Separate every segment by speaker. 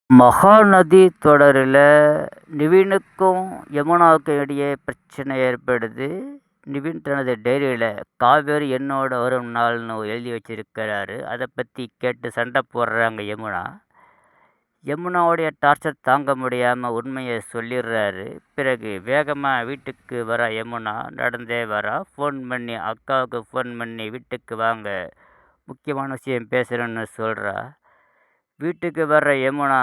Speaker 1: மகாநதி தொடரில் நிவினுக்கும் யமுனாவுக்கும் இடையே பிரச்சனை ஏற்படுது. நிவின் தனது டைரியில் காவேரி என்னோட வரும் நாள்னு எழுதி வச்சிருக்கிறாரு. அதை பற்றி கேட்டு சண்டை போடுறாங்க யமுனா. யமுனாவுடைய டார்ச்சர் தாங்க முடியாமல் உண்மையை சொல்லிடுறாரு. பிறகு வேகமாக வீட்டுக்கு வர யமுனா நடந்தே வரா. ஃபோன் பண்ணி அக்காவுக்கு ஃபோன் பண்ணி வீட்டுக்கு வாங்க, முக்கியமான விஷயம் பேசுகிறேன்னு சொல்கிறா. வீட்டுக்கு வர்ற யமுனா,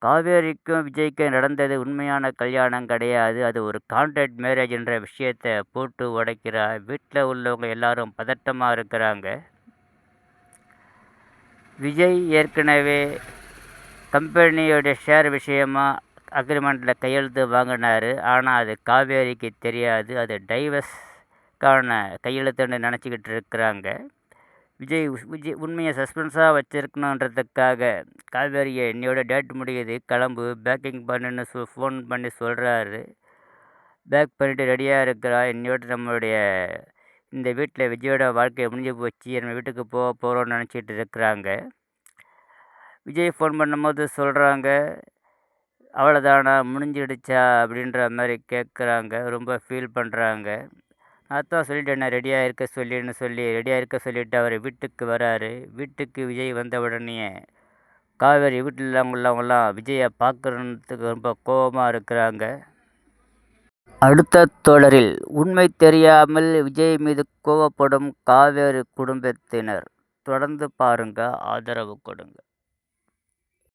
Speaker 1: காவேரிக்கும் விஜய்க்கும் நடந்தது உண்மையான கல்யாணம் கிடையாது, அது ஒரு கான்ட்ராக்ட் மேரேஜ்ன்ற விஷயத்தை போட்டு உடைக்கிறா. வீட்டில் உள்ளவங்க எல்லாரும் பதட்டமாக இருக்கிறாங்க. விஜய் ஏற்கனவே கம்பெனியோட ஷேர் விஷயமா அக்ரிமெண்ட்டில் கையெழுத்து வாங்கினார். ஆனால் அது காவேரிக்கு தெரியாது. அது டைவர்ஸ்க்கான கையெழுத்துன்னு நினச்சிக்கிட்டு இருக்கிறாங்க. விஜய் உண்மையை சஸ்பென்ஸாக வச்சுருக்கணுன்றதுக்காக காவேரியை என்னையோட டேட் முடியுது, கிளம்பு, பேக்கிங் பண்ணுன்னு ஃபோன் பண்ணி சொல்கிறாரு. பேக் பண்ணிவிட்டு ரெடியாக இருக்கிறா. என்னையோட நம்மளுடைய இந்த வீட்டில் விஜயோட வாழ்க்கை முடிஞ்சு போச்சு, நம்ம வீட்டுக்கு போக போகிறோன்னு நினச்சிட்டு இருக்கிறாங்க. விஜய் ஃபோன் பண்ணும்போது சொல்கிறாங்க, அவ்வளோதானா, முடிஞ்சிடுச்சா அப்படின்ற மாதிரி கேட்குறாங்க. ரொம்ப ஃபீல் பண்ணுறாங்க. அதான் சொல்லிட்டேன், ரெடியாக இருக்க ரெடியாக இருக்க சொல்லிவிட்டு அவர் வீட்டுக்கு வராரு. வீட்டுக்கு விஜய் வந்த உடனே காவேரி வீட்டில் உள்ளவங்களாம் விஜயை பார்க்குறதுக்கு ரொம்ப கோபமாக இருக்கிறாங்க. அடுத்த தொடரில் உண்மை தெரியாமல் விஜய் மீது கோபப்படும் காவேரி குடும்பத்தினர். தொடர்ந்து பாருங்க, ஆதரவு கொடுங்க.